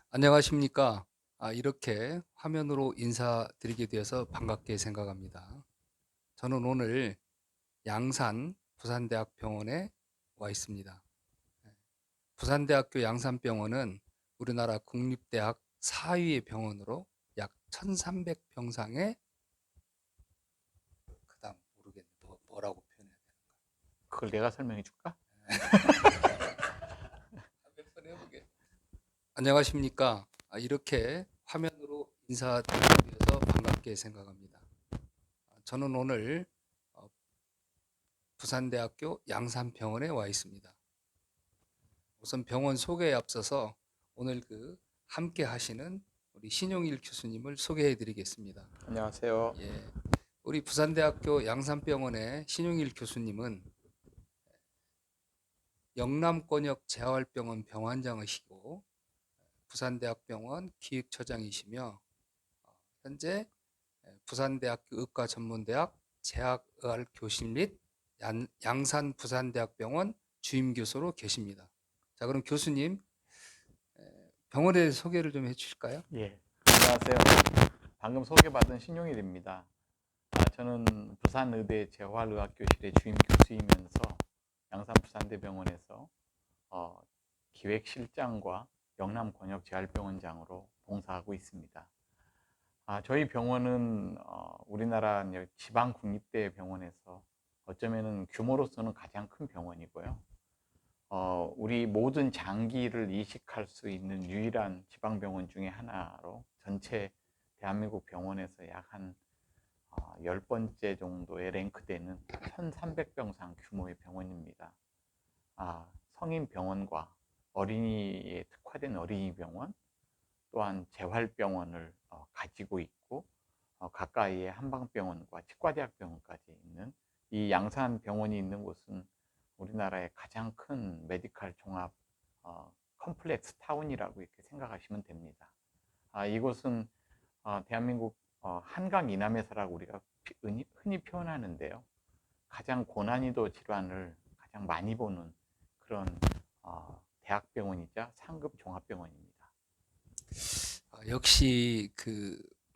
안녕하십니까. 이렇게 화면으로 인사드리게 되어서 반갑게 생각합니다. 저는 오늘 양산 부산대학병원에 와 있습니다. 네, 부산대학교 양산병원은 우리나라 국립대학 4위의 병원으로 약 1300병상에 그다음 모르겠네. 뭐라고 표현해야 되나? 그걸 내가 설명해 줄까? 한번 해보게. 안녕하십니까. 이렇게 화면으로 인사드리게 되어서 반갑게 생각합니다. 저는 오늘 어, 부산대학교 양산병원에 와 있습니다. 우선 병원 소개에 앞서서 오늘 함께 하시는 우리 신용일 교수님을 소개해 드리겠습니다. 안녕하세요. 예, 우리 부산대학교 양산병원의 신용일 교수님은 영남권역 재활병원 병원장이시고 부산대학병원 기획처장이시며 현재 부산대학교 의과전문대학 재학의학교실 및 양산 부산대학병원 주임교수로 계십니다. 자, 그럼 교수님 병원의 소개를 좀 해주실까요? 예, 안녕하세요. 방금 소개받은 신용일입니다. 저는 부산의대 재활의학교실의 주임 교수이면서 양산부산대병원에서 기획실장과 영남권역재활병원장으로 봉사하고 있습니다. 저희 병원은 우리나라 지방 국립대 병원에서 어쩌면은 규모로서는 가장 큰 병원이고요. 우리 모든 장기를 이식할 수 있는 유일한 지방병원 중에 하나로 전체 대한민국 병원에서 약 한 10번째 정도에 랭크되는 1300병상 규모의 병원입니다. 성인 병원과 어린이에 특화된 어린이 병원, 또한 재활병원을 가지고 있고 가까이에 한방병원과 치과대학병원까지 있는 이 양산병원이 있는 곳은 우리나라의 가장 큰 메디칼 종합 컴플렉스 타운이라고 이렇게 생각하시면 됩니다. 이곳은 대한민국 한강 이남에서라고 우리가 흔히 표현하는데요. 가장 고난이도 질환을 가장 많이 보는 그런 대학병원이자 상급 종합병원입니다. 역시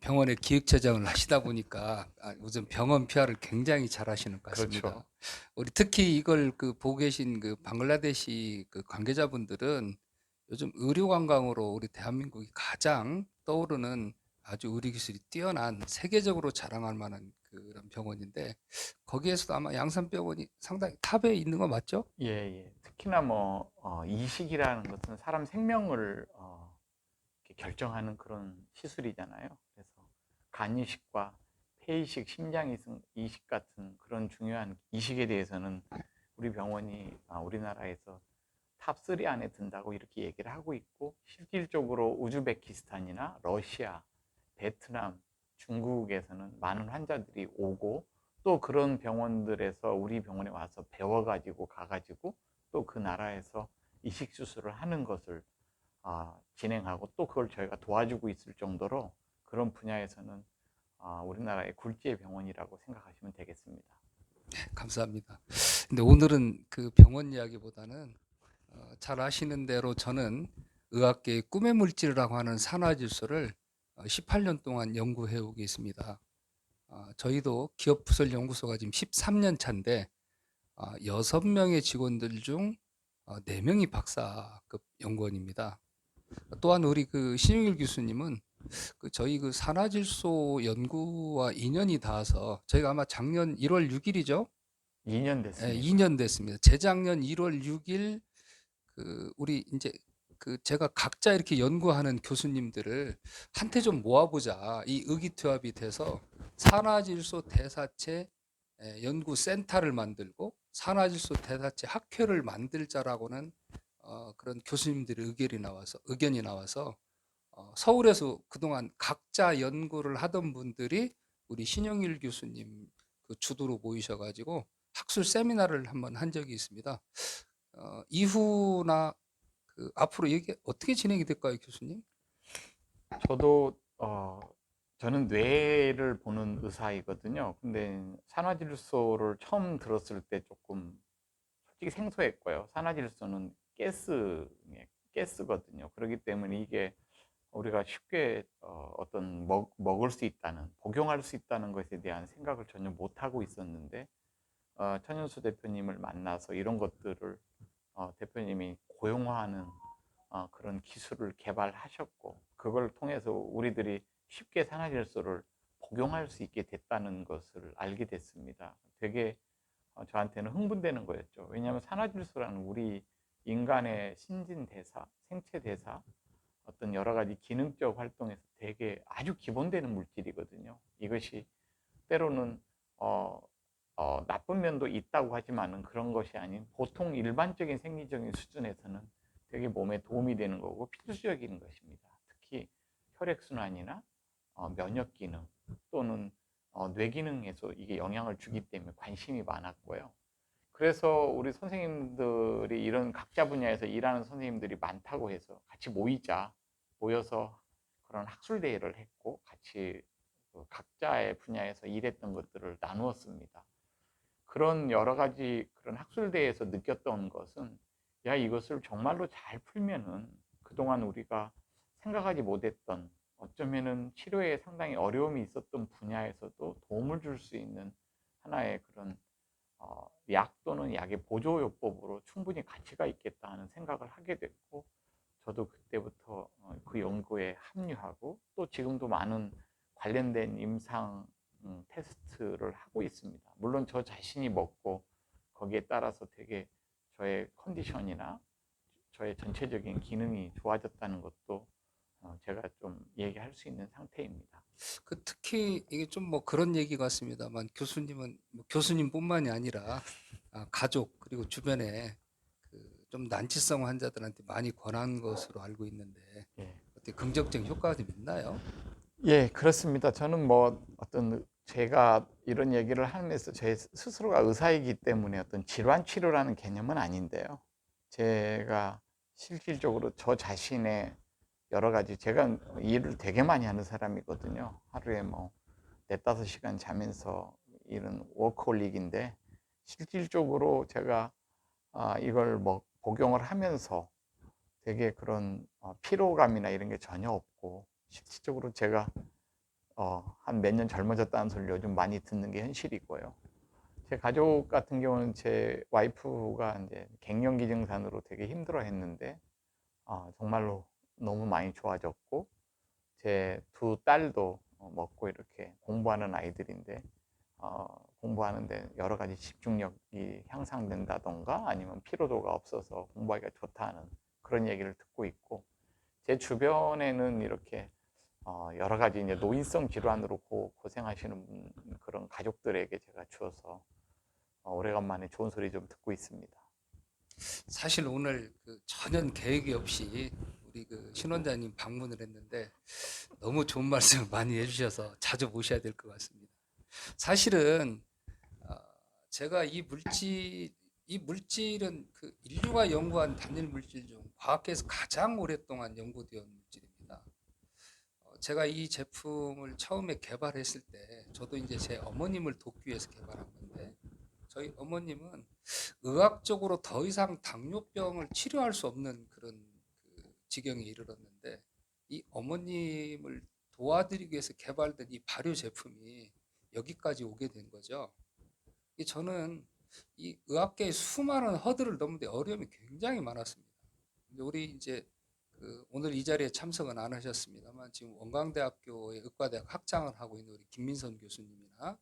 병원의 기획처장을 하시다 보니까 우선 병원 PR을 굉장히 잘 하시는 것 그렇죠. 같습니다. 우리 특히 이걸 보고 계신 방글라데시 관계자분들은 요즘 의료 관광으로 우리 대한민국이 가장 떠오르는 아주 의료 기술이 뛰어난 세계적으로 자랑할 만한 그런 병원인데 거기에서도 아마 양산병원이 상당히 탑에 있는 거 맞죠? 예, 예. 특히나 이식이라는 것은 사람 생명을 결정하는 그런 시술이잖아요. 그래서 간 이식과 폐 이식, 심장 이식 같은 그런 중요한 이식에 대해서는 우리 병원이 우리나라에서 탑3 안에 든다고 이렇게 얘기를 하고 있고, 실질적으로 우즈베키스탄이나 러시아, 베트남, 중국에서는 많은 환자들이 오고, 또 그런 병원들에서 우리 병원에 와서 배워가지고 가가지고 또 그 나라에서 이식 수술을 하는 것을 진행하고, 또 그걸 저희가 도와주고 있을 정도로 그런 분야에서는 우리나라의 굴지의 병원이라고 생각하시면 되겠습니다. 감사합니다. 근데 오늘은 그 병원 이야기보다는 잘 아시는 대로 저는 의학계의 꿈의 물질이라고 하는 산화질소를 18년 동안 연구해 오고 있습니다. 저희도 기업부설연구소가 지금 13년 차인데 6명의 직원들 중 4명이 박사급 연구원입니다. 또한 우리 신용일 교수님은 저희 산화질소 연구와 인연이 닿아서 저희가 아마 작년 1월 6일이죠? 2년 예, 됐습니다. 2년 됐습니다. 재작년 1월 6일 우리 이제 제가 각자 이렇게 연구하는 교수님들을 한테 좀 모아보자. 이 의기투합이 돼서 산화질소 대사체 연구센터를 만들고 산화질소 대사체 학회를 만들자라고는 그런 교수님들의 의견이 나와서 서울에서 그동안 각자 연구를 하던 분들이 우리 신영일 교수님 주도로 모이셔가지고 학술 세미나를 한번 한 적이 있습니다. 이후나 앞으로 이게 어떻게 진행이 될까요, 교수님? 저도 저는 뇌를 보는 의사이거든요. 근데 산화질소를 처음 들었을 때 조금 솔직히 생소했고요. 산화질소는 가스거든요. 그렇기 때문에 이게 우리가 쉽게 어떤 먹을 수 있다는, 복용할 수 있다는 것에 대한 생각을 전혀 못하고 있었는데, 천연수 대표님을 만나서 이런 것들을 대표님이 고용화하는 그런 기술을 개발하셨고, 그걸 통해서 우리들이 쉽게 산화질소를 복용할 수 있게 됐다는 것을 알게 됐습니다. 되게 저한테는 흥분되는 거였죠. 왜냐하면 산화질소라는 우리 인간의 신진대사, 생체대사, 어떤 여러 가지 기능적 활동에서 되게 아주 기본되는 물질이거든요. 이것이 때로는 어, 나쁜 면도 있다고 하지만은 그런 것이 아닌 보통 일반적인 생리적인 수준에서는 되게 몸에 도움이 되는 거고 필수적인 것입니다. 특히 혈액순환이나 면역 기능 또는 뇌 기능에서 이게 영향을 주기 때문에 관심이 많았고요. 그래서 우리 선생님들이 이런 각자 분야에서 일하는 선생님들이 많다고 해서 같이 모여서 그런 학술 대회를 했고 같이 각자의 분야에서 일했던 것들을 나누었습니다. 그런 여러 가지 그런 학술 대회에서 느꼈던 것은, 야, 이것을 정말로 잘 풀면은 그동안 우리가 생각하지 못했던, 어쩌면은 치료에 상당히 어려움이 있었던 분야에서도 도움을 줄 수 있는 하나의 그런 약 또는 약의 보조요법으로 충분히 가치가 있겠다 하는 생각을 하게 됐고, 저도 그때부터 그 연구에 합류하고 또 지금도 많은 관련된 임상 테스트를 하고 있습니다. 물론 저 자신이 먹고 거기에 따라서 되게 저의 컨디션이나 저의 전체적인 기능이 좋아졌다는 것도 제가 좀 얘기할 수 있는 상태입니다. 특히 이게 좀 뭐 그런 얘기 같습니다만 교수님은 뭐 교수님뿐만이 아니라 가족 그리고 주변에 그 좀 난치성 환자들한테 많이 권한 것으로 알고 있는데 예. 어떻게 긍정적인 효과가 좀 있나요? 예, 그렇습니다. 저는 뭐 어떤 제가 이런 얘기를 하면서 제 스스로가 의사이기 때문에 어떤 질환 치료라는 개념은 아닌데요. 제가 실질적으로 저 자신의 여러 가지, 제가 일을 되게 많이 하는 사람이거든요. 하루에 뭐 4~5시간 자면서 일은 워커홀릭인데, 실질적으로 제가 이걸 뭐 복용을 하면서 되게 그런 피로감이나 이런 게 전혀 없고, 실질적으로 제가 한 몇 년 젊어졌다는 소리를 요즘 많이 듣는 게 현실이고요. 제 가족 같은 경우는 제 와이프가 이제 갱년기 증산으로 되게 힘들어했는데 정말로 너무 많이 좋아졌고, 제 두 딸도 먹고 이렇게 공부하는 아이들인데 공부하는데 여러 가지 집중력이 향상된다던가 아니면 피로도가 없어서 공부하기가 좋다는 그런 얘기를 듣고 있고, 제 주변에는 이렇게 여러 가지 이제 노인성 질환으로 고생하시는 그런 가족들에게 제가 주어서 오래간만에 좋은 소리 좀 듣고 있습니다. 사실 오늘 그 전혀 계획이 없이 우리 그 신원장님 방문을 했는데 너무 좋은 말씀 많이 해주셔서 자주 모셔야 될 것 같습니다. 사실은 아, 제가 이 물질은 그 인류가 연구한 단일 물질 중 과학계에서 가장 오랫동안 연구되어 온 물질입니다. 제가 이 제품을 처음에 개발했을 때 저도 이제 제 어머님을 돕기 위해서 개발한 건데 저희 어머님은 의학적으로 더 이상 당뇨병을 치료할 수 없는 그런 그 지경에 이르렀는데 이 어머님을 도와드리기 위해서 개발된 이 발효 제품이 여기까지 오게 된 거죠. 저는 이 의학계의 수많은 허들을 넘는데 어려움이 굉장히 많았습니다. 근데 우리 이제 그 오늘 이 자리에 참석은 안 하셨습니다만 지금 원광대학교의 의과대학 학장을 하고 있는 우리 김민선 교수님이나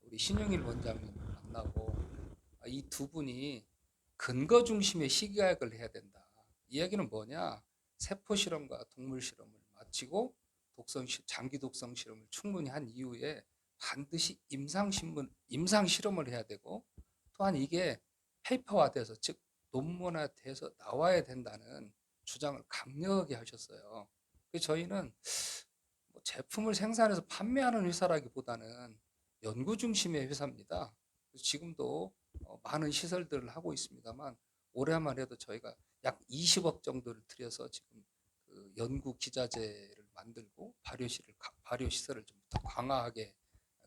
우리 신영일 원장님 만나고 이 두 분이 근거 중심의 식이야학을 해야 된다. 이 이야기는 뭐냐? 세포 실험과 동물 실험을 마치고 장기 독성 실험을 충분히 한 이후에 반드시 임상 실험을 해야 되고 또한 이게 페이퍼화돼서 즉 논문화돼서 나와야 된다는 주장을 강력하게 하셨어요. 그래서 저희는 뭐 제품을 생산해서 판매하는 회사라기보다는 연구 중심의 회사입니다. 지금도 많은 시설들을 하고 있습니다만 올해만 해도 저희가 약 20억 정도를 들여서 지금 그 연구 기자재를 만들고 발효 시설을 좀 더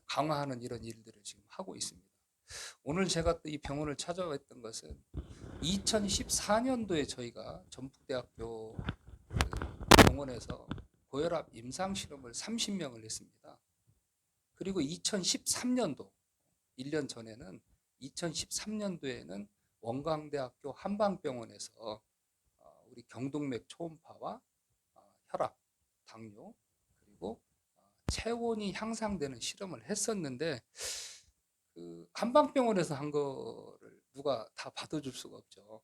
강화하는 이런 일들을 지금 하고 있습니다. 오늘 제가 또 이 병원을 찾아왔던 것은 2014년도에 저희가 전북대학교 그 병원에서 고혈압 임상 실험을 30명을 했습니다. 그리고 2013년도 1년 전에는 2013년도에는 원광대학교 한방병원에서 우리 경동맥 초음파와 혈압, 당뇨 그리고 체온이 향상되는 실험을 했었는데 그 한방병원에서 한 거를 누가 다 받아줄 수가 없죠.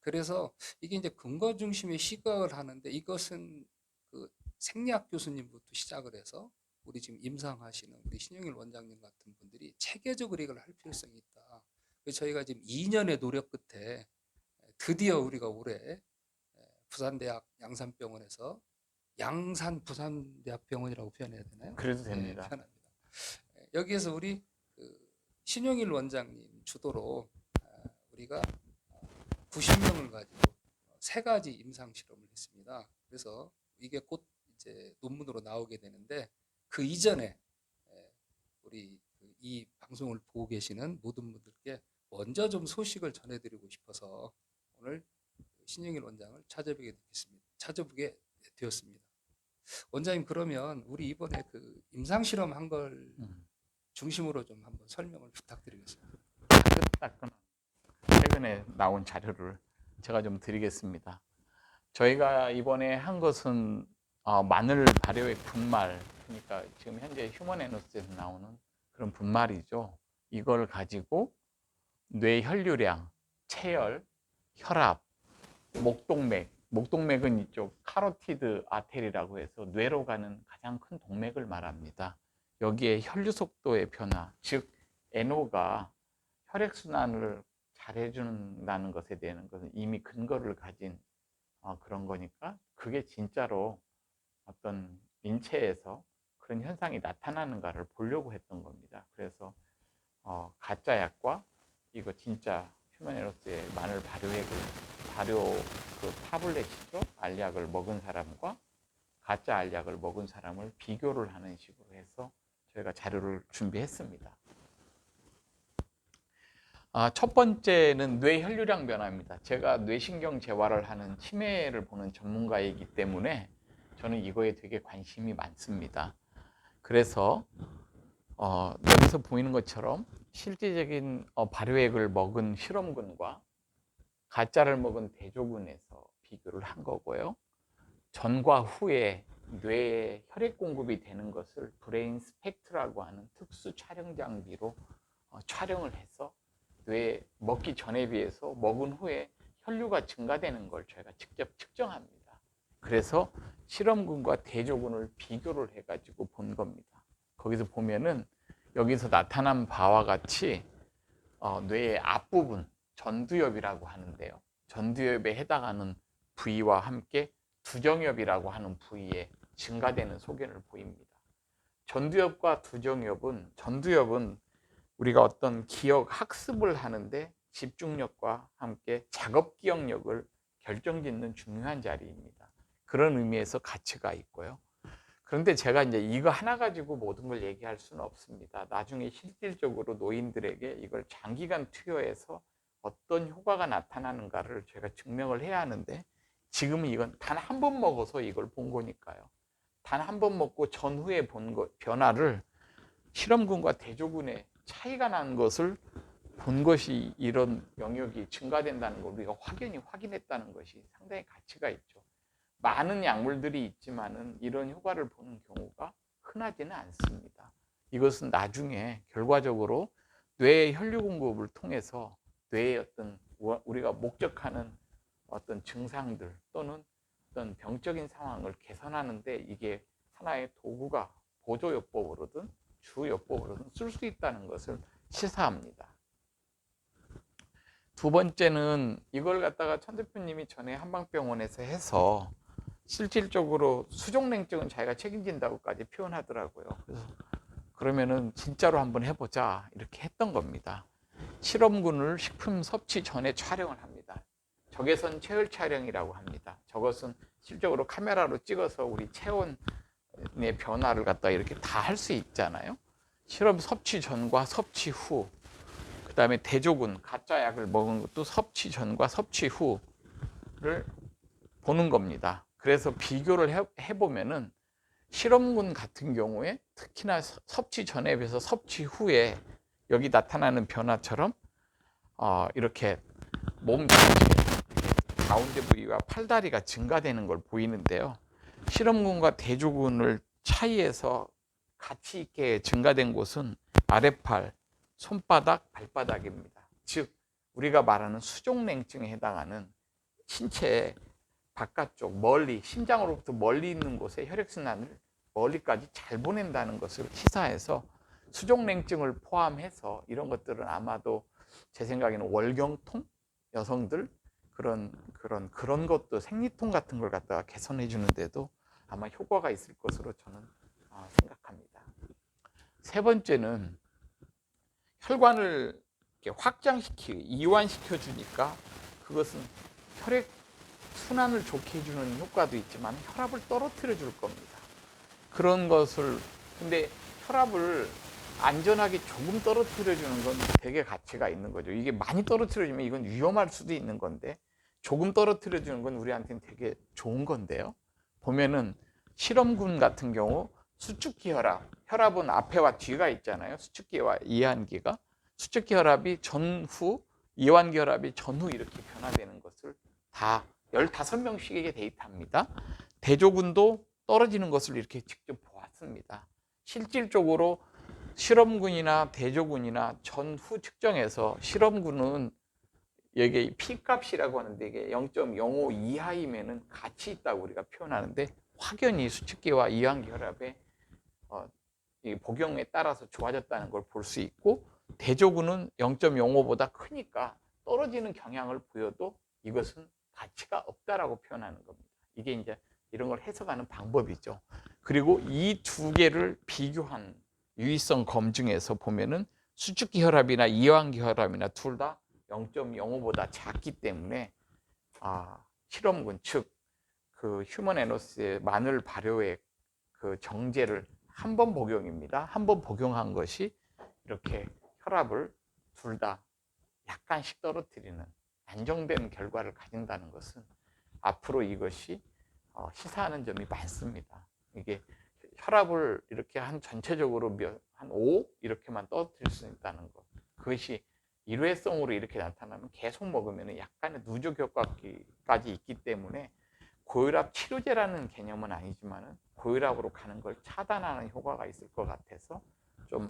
그래서 이게 이제 근거 중심의 시각을 하는데 이것은 그 생리학 교수님부터 시작을 해서 우리 지금 임상하시는 우리 신영일 원장님 같은 분들이 체계적으로 이걸 할 필요성이 있다. 그래서 저희가 지금 2년의 노력 끝에 드디어 우리가 올해 부산대학 양산병원에서 양산 부산대학병원이라고 표현해야 되나요? 그래도 네, 됩니다. 편합니다. 여기에서 우리 그 신용일 원장님 주도로 우리가 90명을 가지고 세 가지 임상 실험을 했습니다. 그래서 이게 곧 이제 논문으로 나오게 되는데 그 이전에 우리 이 방송을 보고 계시는 모든 분들께 먼저 좀 소식을 전해드리고 싶어서 오늘 신영일 원장을 찾아보게 되었습니다. 원장님 그러면 우리 이번에 그 임상 실험 한 걸 중심으로 좀 한번 설명을 부탁드리겠습니다. 따끈따끈한 최근에 나온 자료를 제가 좀 드리겠습니다. 저희가 이번에 한 것은 마늘 발효액 분말, 그러니까 지금 현재 휴먼 에너스에서 나오는 그런 분말이죠. 이걸 가지고 뇌 혈류량, 체열, 혈압, 목동맥은 이쪽 카로티드 아테리라고 해서 뇌로 가는 가장 큰 동맥을 말합니다. 여기에 혈류 속도의 변화, 즉 NO가 혈액순환을 잘 해준다는 것에 대한 것은 이미 근거를 가진 그런 거니까 그게 진짜로 어떤 인체에서 그런 현상이 나타나는가를 보려고 했던 겁니다. 그래서 가짜 약과 이거 진짜 휴먼에너스의 마늘 발효 그 타블렛이죠. 알약을 먹은 사람과 가짜 알약을 먹은 사람을 비교를 하는 식으로 해서 저희가 자료를 준비했습니다. 첫 번째는 뇌 혈류량 변화입니다. 제가 뇌신경 재활을 하는 치매를 보는 전문가이기 때문에 저는 이거에 되게 관심이 많습니다. 그래서 여기서 보이는 것처럼 실질적인 발효액을 먹은 실험군과 가짜를 먹은 대조군에서 비교를 한 거고요. 전과 후에 뇌에 혈액 공급이 되는 것을 브레인 스펙트라고 하는 특수 촬영 장비로 촬영을 해서 뇌 먹기 전에 비해서 먹은 후에 혈류가 증가되는 걸 저희가 직접 측정합니다. 그래서 실험군과 대조군을 비교를 해가지고 본 겁니다. 거기서 보면은 여기서 나타난 바와 같이 뇌의 앞부분 전두엽이라고 하는데요. 전두엽에 해당하는 부위와 함께 두정엽이라고 하는 부위에 증가되는 소견을 보입니다. 전두엽과 전두엽은 우리가 어떤 기억 학습을 하는데 집중력과 함께 작업 기억력을 결정짓는 중요한 자리입니다. 그런 의미에서 가치가 있고요. 그런데 제가 이제 이거 하나 가지고 모든 걸 얘기할 수는 없습니다. 나중에 실질적으로 노인들에게 이걸 장기간 투여해서 어떤 효과가 나타나는가를 제가 증명을 해야 하는데 지금은 이건 단 한 번 먹어서 이걸 본 거니까요. 단 한 번 먹고 전후에 본 변화를 실험군과 대조군의 차이가 난 것을 본 것이 이런 영역이 증가된다는 걸 우리가 확인했다는 것이 상당히 가치가 있죠. 많은 약물들이 있지만은 이런 효과를 보는 경우가 흔하지는 않습니다. 이것은 나중에 결과적으로 뇌의 혈류 공급을 통해서 뇌의 어떤 우리가 목적하는 어떤 증상들 또는 어떤 병적인 상황을 개선하는데 이게 하나의 도구가 보조요법으로든 주요법으로든 쓸 수 있다는 것을 시사합니다. 두 번째는 이걸 갖다가 천 대표님이 전에 한방병원에서 해서 실질적으로 수족냉증은 자기가 책임진다고까지 표현하더라고요. 그래서 그러면은 진짜로 한번 해보자 이렇게 했던 겁니다. 실험군을 식품 섭취 전에 촬영을 합니다. 적외선 체열 촬영이라고 합니다. 저것은 실적으로 카메라로 찍어서 우리 체온의 변화를 갖다 이렇게 다 할 수 있잖아요. 실험 섭취 전과 섭취 후, 그 다음에 대조군 가짜 약을 먹은 것도 섭취 전과 섭취 후를 보는 겁니다. 그래서 비교를 해보면은 실험군 같은 경우에 특히나 섭취 전에 비해서 섭취 후에 여기 나타나는 변화처럼 이렇게 몸 전체 가운데 부위와 팔다리가 증가되는 걸 보이는데요. 실험군과 대조군을 차이에서 같이 있게 증가된 곳은 아랫팔, 손바닥, 발바닥입니다. 즉 우리가 말하는 수족냉증에 해당하는 신체의 바깥쪽 멀리 심장으로부터 멀리 있는 곳에 혈액순환을 멀리까지 잘 보낸다는 것을 시사해서 수족냉증을 포함해서 이런 것들은 아마도 제 생각에는 월경통 여성들 그런 것도 생리통 같은 걸 갖다가 개선해 주는데도 아마 효과가 있을 것으로 저는 생각합니다. 세 번째는 혈관을 확장시키고 이완시켜 주니까 그것은 혈액 순환을 좋게 해주는 효과도 있지만 혈압을 떨어뜨려 줄 겁니다. 그런 것을 근데 혈압을 안전하게 조금 떨어뜨려 주는 건 되게 가치가 있는 거죠. 이게 많이 떨어뜨려 주면 이건 위험할 수도 있는 건데 조금 떨어뜨려 주는 건 우리한테는 되게 좋은 건데요. 보면은 실험군 같은 경우 수축기 혈압, 혈압은 앞에와 뒤가 있잖아요. 수축기와 이완기가 수축기 혈압이 전후, 이완기 혈압이 전후 이렇게 변화되는 것을 다 15명씩에게 데이터입니다. 대조군도 떨어지는 것을 이렇게 직접 보았습니다. 실질적으로 실험군이나 대조군이나 전후 측정해서 실험군은 여기 P값이라고 하는데 이게 0.05 이하이면은 가치 있다고 우리가 표현하는데 확연히 수축기와 이완기 혈압의 복용에 따라서 좋아졌다는 걸 볼 수 있고 대조군은 0.05보다 크니까 떨어지는 경향을 보여도 이것은 가치가 없다라고 표현하는 겁니다. 이게 이제 이런 걸 해석하는 방법이죠. 그리고 이 두 개를 비교한 유의성 검증에서 보면은 수축기 혈압이나 이완기 혈압이나 둘 다 0.05보다 작기 때문에 실험군 즉 그 휴먼 에너스의 마늘 발효액 그 정제를 한 번 복용입니다. 한 번 복용한 것이 이렇게 혈압을 둘 다 약간씩 떨어뜨리는 안정된 결과를 가진다는 것은 앞으로 이것이 시사하는 점이 많습니다. 이게 혈압을 이렇게 한 전체적으로 한 5 이렇게만 떨어뜨릴 수 있다는 것. 그것이 일회성으로 이렇게 나타나면 계속 먹으면 약간의 누적 효과까지 있기 때문에 고혈압 치료제라는 개념은 아니지만 고혈압으로 가는 걸 차단하는 효과가 있을 것 같아서 좀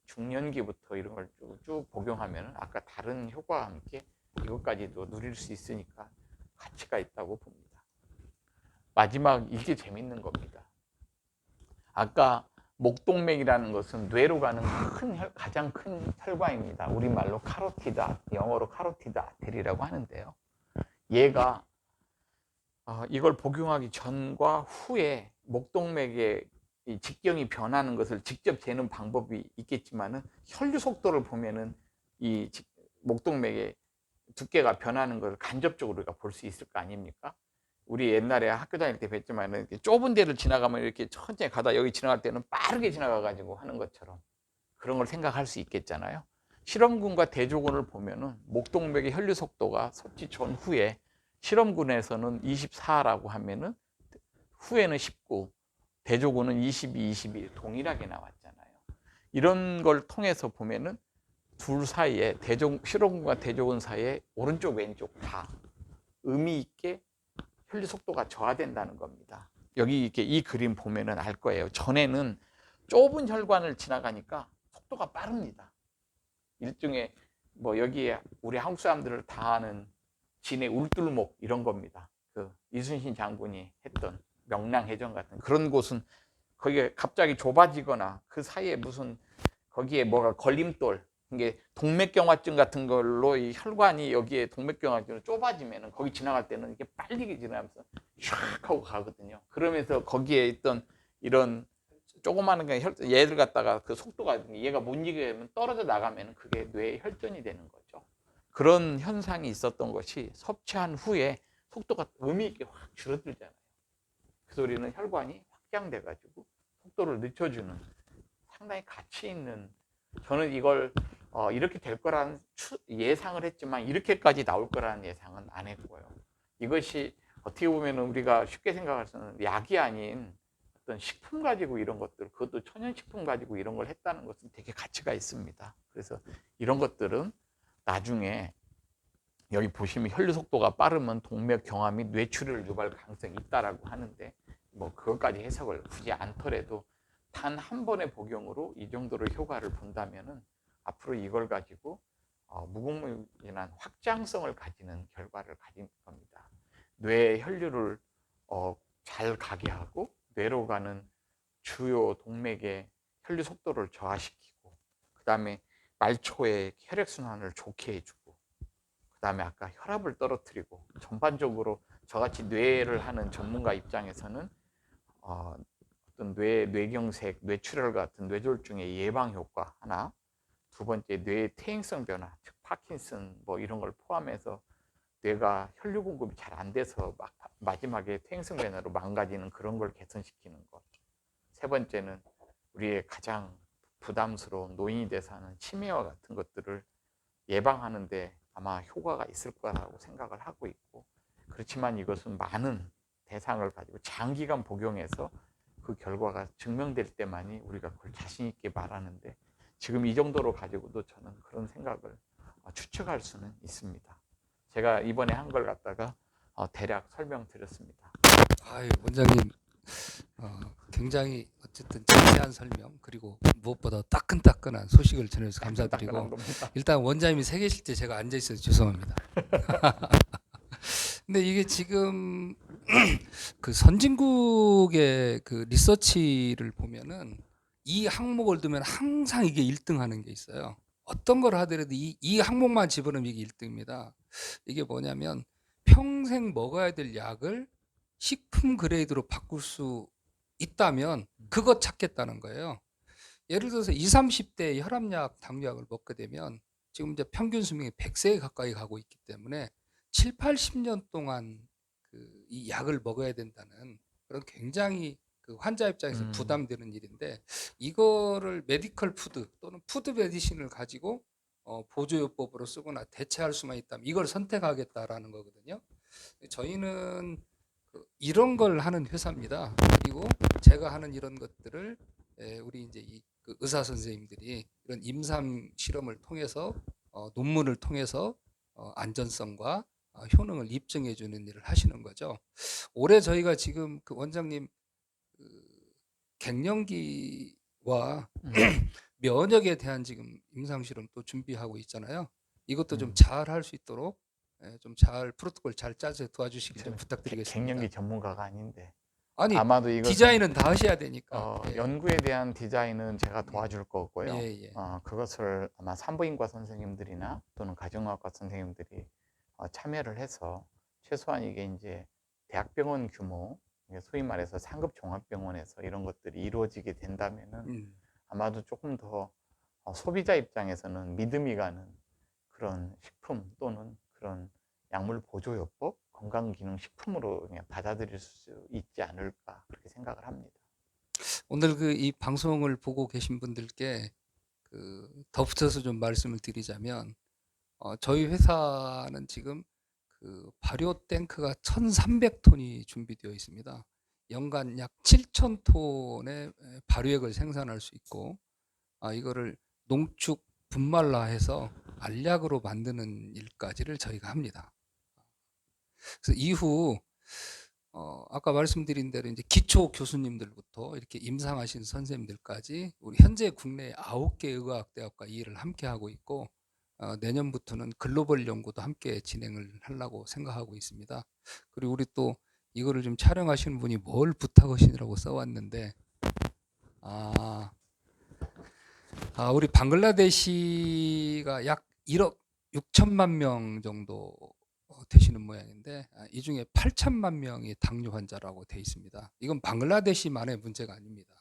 중년기부터 이런 걸 쭉 복용하면 아까 다른 효과와 함께 이것까지도 누릴 수 있으니까 가치가 있다고 봅니다. 마지막 이게 재밌는 겁니다. 아까 목동맥이라는 것은 뇌로 가는 가장 큰 혈관입니다. 우리말로 카로티드, 영어로 카로티드 아테리라고 하는데요. 얘가 이걸 복용하기 전과 후에 목동맥의 이 직경이 변하는 것을 직접 재는 방법이 있겠지만은 혈류 속도를 보면은 이 목동맥의 두께가 변하는 것을 간접적으로 우리가 볼 수 있을 거 아닙니까? 우리 옛날에 학교 다닐 때 뵀지만은 이렇게 좁은 데를 지나가면 이렇게 천천히 가다 여기 지나갈 때는 빠르게 지나가 가지고 하는 것처럼 그런 걸 생각할 수 있겠잖아요. 실험군과 대조군을 보면은 목동맥의 혈류 속도가 섭취 전후에 실험군에서는 24라고 하면은 후에는 19, 대조군은 22, 21 동일하게 나왔잖아요. 이런 걸 통해서 보면은 둘 사이에 실험군과 대조군 사이에 오른쪽 왼쪽 다 의미 있게 혈류 속도가 저하된다는 겁니다. 여기 이렇게 이 그림 보면은 알 거예요. 전에는 좁은 혈관을 지나가니까 속도가 빠릅니다. 일종의 뭐 여기에 우리 한국 사람들을 다 아는 진해 울들목 이런 겁니다. 그 이순신 장군이 했던 명량해전 같은 그런 곳은 거기에 갑자기 좁아지거나 그 사이에 무슨 거기에 뭐가 걸림돌 이게 동맥경화증 같은 걸로 이 혈관이 여기에 동맥경화증으로 좁아지면은 거기 지나갈 때는 이게 빨리 지나면서 샥 하고 가거든요. 그러면서 거기에 있던 이런 조그마한 얘들 갖다가 그 속도가 얘가 못 이기면 떨어져 나가면 그게 뇌에 혈전이 되는 거죠. 그런 현상이 있었던 것이 섭취한 후에 속도가 의미 있게 확 줄어들잖아요. 그래서 우리는 혈관이 확장돼 가지고 속도를 늦춰주는 상당히 가치 있는 저는 이걸 이렇게 될 거라는 예상을 했지만 이렇게까지 나올 거라는 예상은 안 했고요. 이것이 어떻게 보면 우리가 쉽게 생각할 수는 약이 아닌 어떤 식품 가지고 이런 것들, 그것도 천연식품 가지고 이런 걸 했다는 것은 되게 가치가 있습니다. 그래서 이런 것들은 나중에 여기 보시면 혈류 속도가 빠르면 동맥 경화 및 뇌출혈 유발 가능성이 있다라고 하는데 뭐 그것까지 해석을 굳이 않더라도 단 한 번의 복용으로 이 정도로 효과를 본다면은 앞으로 이걸 가지고 무궁무진한 확장성을 가지는 결과를 가진 겁니다. 뇌 혈류를 잘 가게 하고 뇌로 가는 주요 동맥의 혈류 속도를 저하시키고 그 다음에 말초의 혈액순환을 좋게 해주고 그 다음에 아까 혈압을 떨어뜨리고 전반적으로 저같이 뇌를 하는 전문가 입장에서는 어떤 뇌경색, 뇌출혈 같은 뇌졸중의 예방 효과 하나, 두 번째 뇌 퇴행성 변화, 즉 파킨슨 뭐 이런 걸 포함해서 뇌가 혈류 공급이 잘 안 돼서 마지막에 퇴행성 변화로 망가지는 그런 걸 개선시키는 것. 세 번째는 우리의 가장 부담스러운 노인이 돼서 하는 치매와 같은 것들을 예방하는데 아마 효과가 있을 거라고 생각을 하고 있고, 그렇지만 이것은 많은 대상을 가지고 장기간 복용해서 그 결과가 증명될 때만이 우리가 그걸 자신 있게 말하는데 지금 이 정도로 가지고도 저는 그런 생각을 추측할 수는 있습니다. 제가 이번에 한 걸 갖다가 대략 설명드렸습니다. 아유, 원장님 굉장히 어쨌든 자세한 설명 그리고 무엇보다 따끈따끈한 소식을 전해주셔서 감사드리고 겁니다. 일단 원장님이 새 계실 때 제가 앉아 있어서 죄송합니다. 근데 이게 지금 그 선진국의 그 리서치를 보면은 이 항목을 두면 항상 이게 1등 하는 게 있어요. 어떤 걸 하더라도 이 항목만 집어넣으면 이게 1등입니다. 이게 뭐냐면 평생 먹어야 될 약을 식품 그레이드로 바꿀 수 있다면 그것 찾겠다는 거예요. 예를 들어서 20, 30대 혈압약, 당뇨약을 먹게 되면 지금 이제 평균 수명이 100세에 가까이 가고 있기 때문에 7, 80년 동안 이 약을 먹어야 된다는 그런 굉장히 그 환자 입장에서 부담되는 일인데 이거를 메디컬 푸드 또는 푸드 메디신을 가지고 보조요법으로 쓰거나 대체할 수만 있다면 이걸 선택하겠다라는 거거든요. 저희는 이런 걸 하는 회사입니다. 그리고 제가 하는 이런 것들을 우리 이제 그 의사 선생님들이 이런 임상 실험을 통해서 논문을 통해서 안전성과 효능을 입증해 주는 일을 하시는 거죠. 올해 저희가 지금 그 원장님 그 갱년기와 면역에 대한 지금 임상 실험 또 준비하고 있잖아요. 이것도 좀 잘 할 수 있도록 좀 잘 프로토콜 잘 짜서 도와주시길 좀 부탁드리겠습니다. 갱년기 전문가가 아닌데 아니 아마도 이것은 디자인은 다 하셔야 되니까. 연구에 대한 디자인은 제가 도와줄 거고요. 예. 그것을 아마 산부인과 선생님들이나 또는 가정의학과 선생님들이 참여를 해서 최소한 이게 이제 대학병원 규모, 소위 말해서 상급 종합병원에서 이런 것들이 이루어지게 된다면은 아마도 조금 더 소비자 입장에서는 믿음이 가는 그런 식품 또는 그런 약물 보조요법, 건강기능식품으로 그냥 받아들일 수 있지 않을까 그렇게 생각을 합니다. 오늘 그 이 방송을 보고 계신 분들께 덧붙여서 좀 말씀을 드리자면 저희 회사는 지금 그 발효 탱크가 1,300톤이 준비되어 있습니다. 연간 약 7,000톤의 발효액을 생산할 수 있고 이거를 농축 분말화해서 알약으로 만드는 일까지를 저희가 합니다. 그래서 이후 아까 말씀드린 대로 이제 기초 교수님들부터 이렇게 임상하신 선생님들까지 우리 현재 국내 9개 의과학대학과 이 일을 함께 하고 있고 내년부터는 글로벌 연구도 함께 진행을 하려고 생각하고 있습니다. 그리고 우리 또 이거를 좀 촬영하시는 분이 뭘 부탁하시느라고 써왔는데 우리 방글라데시가 약 1억 6천만 명 정도 되시는 모양인데 이 중에 8천만 명이 당뇨 환자라고 돼 있습니다. 이건 방글라데시만의 문제가 아닙니다.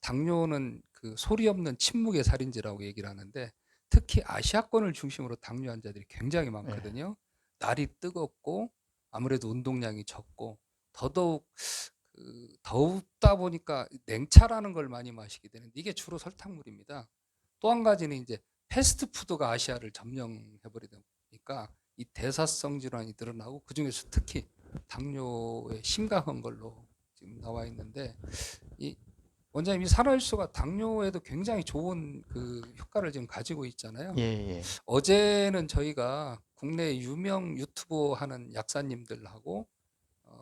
당뇨는 그 소리 없는 침묵의 살인지라고 얘기를 하는데 특히 아시아권을 중심으로 당뇨 환자들이 굉장히 많거든요. 날이 뜨겁고 아무래도 운동량이 적고 더더욱 더웁다 보니까 냉차라는 걸 많이 마시게 되는데 이게 주로 설탕물입니다. 또 한 가지는 이제 패스트푸드가 아시아를 점령해버리다 보니까 이 대사성 질환이 늘어나고 그중에서 특히 당뇨에 심각한 걸로 지금 나와 있는데 이 원장님 이 산화질소가 당뇨에도 굉장히 좋은 그 효과를 지금 가지고 있잖아요. 예, 예. 어제는 저희가 국내 유명 유튜버 하는 약사님들하고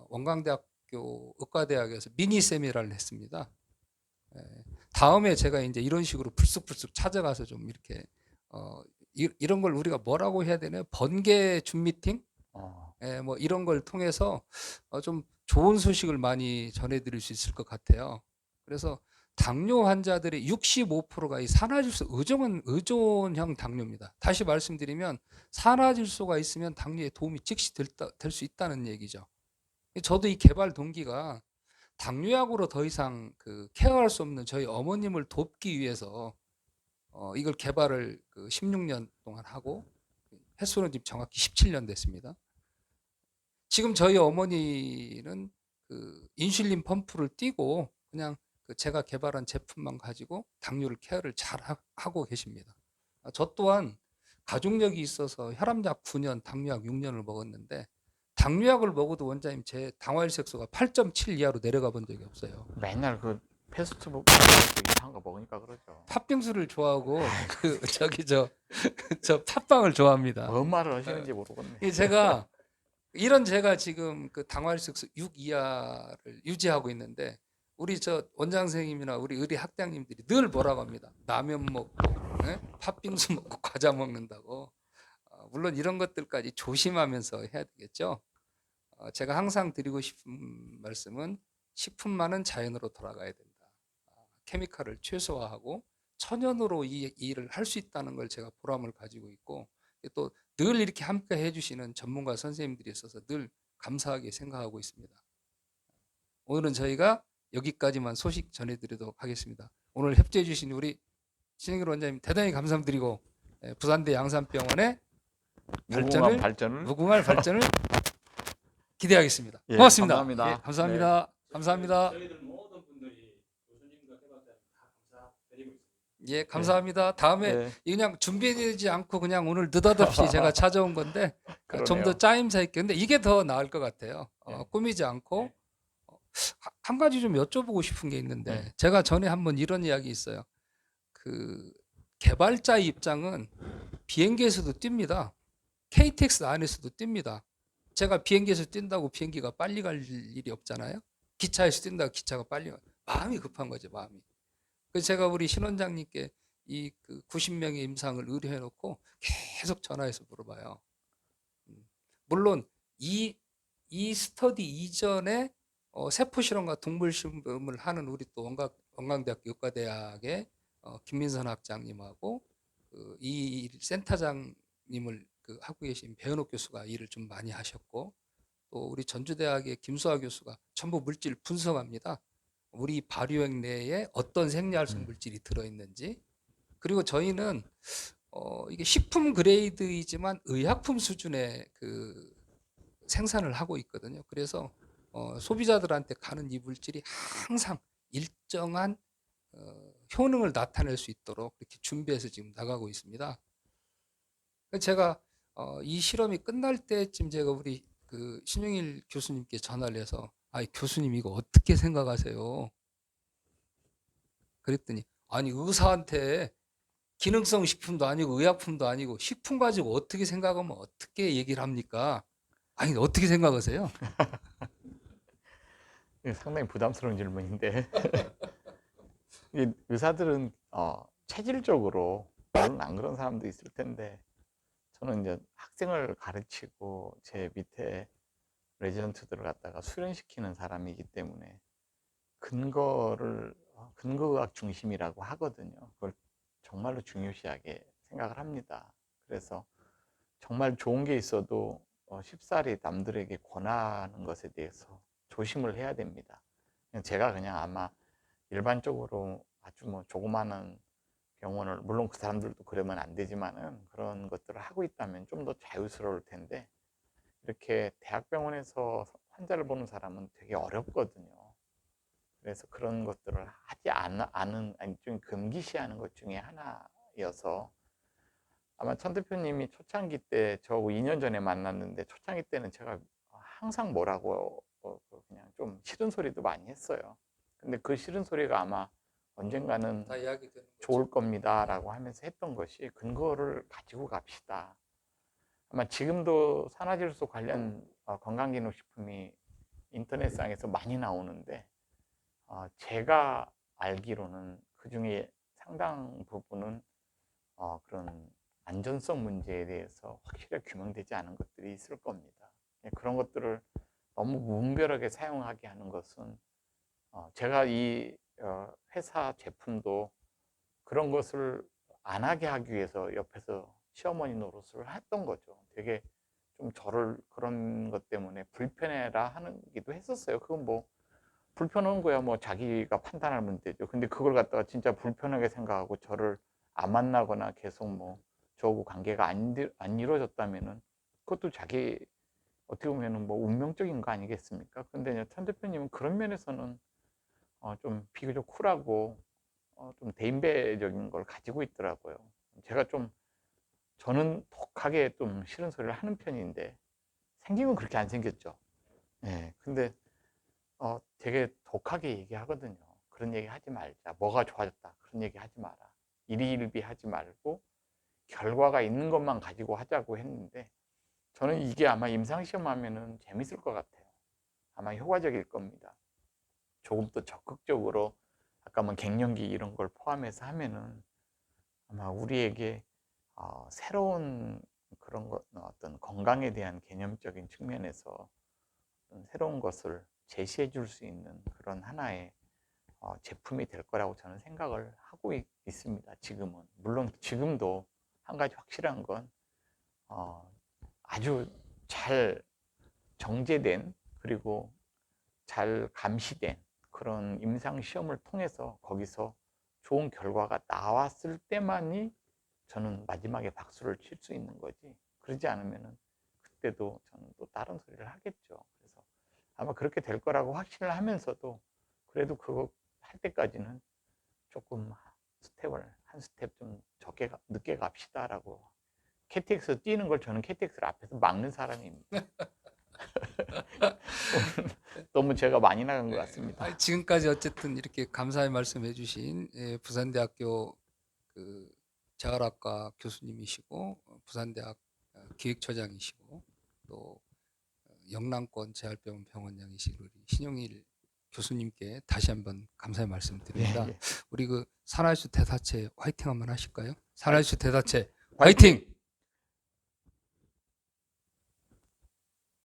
원광대학교 의과대학에서 미니 세미나를 했습니다. 예, 다음에 제가 이제 이런 식으로 불쑥불쑥 찾아가서 좀 이렇게 이런 걸 우리가 뭐라고 해야 되나요? 번개 줌 미팅? 어, 예, 뭐 이런 걸 통해서 좀 좋은 소식을 많이 전해드릴 수 있을 것 같아요. 그래서 당뇨 환자들의 65%가 이 산화질소 의존형 당뇨입니다. 다시 말씀드리면 산화질소가 있으면 당뇨에 도움이 즉시 될 수 있다는 얘기죠. 저도 이 개발 동기가 당뇨약으로 더 이상 그 케어할 수 없는 저희 어머님을 돕기 위해서 이걸 개발을 그 16년 동안 하고 횟수는 지금 정확히 17년 됐습니다. 지금 저희 어머니는 그 인슐린 펌프를 띄고 그냥 그 제가 개발한 제품만 가지고 당뇨를 케어를 잘 하고 계십니다. 저 또한 가족력이 있어서 혈압약 9년, 당뇨약 6년을 먹었는데 당뇨약을 먹어도 원장님 제 당화혈색소가 8.7 이하로 내려가 본 적이 없어요. 맨날 그 패스트푸드 이상한 거 먹으니까 그러죠. 팥빙수를 좋아하고 그 저기 저 팥빵을 좋아합니다. 뭔 말을 하시는지 모르겠네. 제가 이런 제가 지금 그 당화혈색소 6 이하를 유지하고 있는데 우리 저 원장 선생님이나 우리 의대 학장님들이 늘 뭐라고 합니다. 라면 먹고 팥빙수 먹고 과자 먹는다고. 물론 이런 것들까지 조심하면서 해야 되겠죠. 제가 항상 드리고 싶은 말씀은 식품만은 자연으로 돌아가야 된다. 케미칼을 최소화하고 천연으로 이 일을 할 수 있다는 걸 제가 보람을 가지고 있고 또 늘 이렇게 함께 해주시는 전문가 선생님들이 있어서 늘 감사하게 생각하고 있습니다. 오늘은 저희가 여기까지만 소식 전해드리도록 하겠습니다. 오늘 협조해 주신 우리 신영길 원장님 대단히 감사드리고 부산대 양산병원의 무궁한 발전을 기대하겠습니다. 예, 고맙습니다. 감사합니다. 예, 감사합니다. 감사합니다. 저희들 모든 분들이 교수님과 해봤자 다 감사드리고 있습니다. 예, 감사합니다. 다음에 예, 그냥 준비되지 않고 그냥 오늘 느닷없이 제가 찾아온 건데 좀 더 그러네요. 짜임새 있게. 근데 이게 더 나을 것 같아요. 예. 꾸미지 않고 네. 한 가지 좀 여쭤보고 싶은 게 있는데 네. 제가 전에 한번 이런 이야기 있어요. 그 개발자 입장은 비행기에서도 뜁니다. KTX 안에서도 뜁니다. 제가 비행기에서 뛴다고 비행기가 빨리 갈 일이 없잖아요. 기차에서 뛴다고 기차가 빨리 가. 마음이 급한 거죠, 마음이. 그래서 제가 우리 신 원장님께 이 그 90명의 임상을 의뢰해 놓고 계속 전화해서 물어봐요. 물론 이 스터디 이전에 세포 실험과 동물 실험을 하는 우리 또 원광대학교 의과대학의 김민선 학장님하고 이 센터장님을 하고 계신 배은옥 교수가 일을 좀 많이 하셨고 또 우리 전주대학의 김수아 교수가 전부 물질 분석합니다. 우리 발효액 내에 어떤 생리활성 물질이 들어있는지. 그리고 저희는 이게 식품 그레이드이지만 의약품 수준의 그 생산을 하고 있거든요. 그래서 소비자들한테 가는 이 물질이 항상 일정한 효능을 나타낼 수 있도록 이렇게 준비해서 지금 나가고 있습니다. 제가 이 실험이 끝날 때쯤 제가 우리 그 신용일 교수님께 전화를 해서 교수님 이거 어떻게 생각하세요? 그랬더니 아니 의사한테 기능성 식품도 아니고 의약품도 아니고 식품 가지고 어떻게 생각하면 어떻게 얘기를 합니까? 아니 어떻게 생각하세요? 이게 상당히 부담스러운 질문인데 이 의사들은 체질적으로 물론 안 그런 사람도 있을 텐데 저는 이제 학생을 가르치고 제 밑에 레지던트들을 갖다가 수련시키는 사람이기 때문에 근거의학 중심이라고 하거든요. 그걸 정말로 중요시하게 생각을 합니다. 그래서 정말 좋은 게 있어도 쉽사리 남들에게 권하는 것에 대해서 조심을 해야 됩니다. 제가 그냥 아마 일반적으로 아주 뭐 조그마한 병원을 물론 그 사람들도 그러면 안 되지만은 그런 것들을 하고 있다면 좀 더 자유스러울 텐데 이렇게 대학병원에서 환자를 보는 사람은 되게 어렵거든요. 그래서 그런 것들을 하지 않은 좀 금기시하는 것 중에 하나여서 아마 천 대표님이 초창기 때 저하고 2년 전에 만났는데 초창기 때는 제가 항상 뭐라고 그냥 좀 싫은 소리도 많이 했어요. 근데 그 싫은 소리가 아마 언젠가는 다 이야기되는 거죠. 좋을 겁니다라고 하면서 했던 것이 근거를 가지고 갑시다. 아마 지금도 산화질소 관련 건강기능식품이 인터넷상에서 많이 나오는데 제가 알기로는 그 중에 상당 부분은 그런 안전성 문제에 대해서 확실하게 규명되지 않은 것들이 있을 겁니다. 그런 것들을 너무 무분별하게 사용하게 하는 것은 제가 이 회사 제품도 그런 것을 안 하게 하기 위해서 옆에서 시어머니 노릇을 했던 거죠. 되게 좀 저를 그런 것 때문에 불편해라 하기도 했었어요. 그건 뭐 불편한 거야 뭐 자기가 판단할 문제죠. 근데 그걸 갖다가 진짜 불편하게 생각하고 저를 안 만나거나 계속 뭐 저하고 관계가 안 이루어졌다면은 그것도 자기 어떻게 보면은 뭐 운명적인 거 아니겠습니까? 근데 천 대표님은 그런 면에서는 좀 비교적 쿨하고 좀 대인배적인 걸 가지고 있더라고요. 제가 좀 저는 독하게 좀 싫은 소리를 하는 편인데 생기면 그렇게 안 생겼죠. 예. 근데 되게 독하게 얘기하거든요. 그런 얘기 하지 말자. 뭐가 좋아졌다. 그런 얘기 하지 마라. 일희일비 하지 말고 결과가 있는 것만 가지고 하자고 했는데 저는 이게 아마 임상시험 하면은 재밌을 것 같아요. 아마 효과적일 겁니다. 조금 더 적극적으로 아까 뭐 갱년기 이런 걸 포함해서 하면은 아마 우리에게 새로운 그런 어떤 건강에 대한 개념적인 측면에서 새로운 것을 제시해 줄 수 있는 그런 하나의 제품이 될 거라고 저는 생각을 하고 있습니다. 지금은. 물론 지금도 한 가지 확실한 건 아주 잘 정제된 그리고 잘 감시된 그런 임상 시험을 통해서 거기서 좋은 결과가 나왔을 때만이 저는 마지막에 박수를 칠 수 있는 거지. 그러지 않으면은 그때도 저는 또 다른 소리를 하겠죠. 그래서 아마 그렇게 될 거라고 확신을 하면서도 그래도 그거 할 때까지는 조금 스텝을 한 스텝 좀 적게 늦게 갑시다라고. KTX 뛰는 걸 저는 KTX를 앞에서 막는 사람입니다. 너무 제가 많이 나간 것 같습니다. 지금까지 어쨌든 이렇게 감사의 말씀해 주신 부산대학교 그 재활학과 교수님이시고 부산대학 기획처장이시고 또 영남권 재활병원 병원장이신 우리 신용일 교수님께 다시 한번 감사의 말씀드립니다. 예, 예. 우리 그 산화이수 대사체 화이팅 한번 하실까요? 산화이수 대사체 화이팅!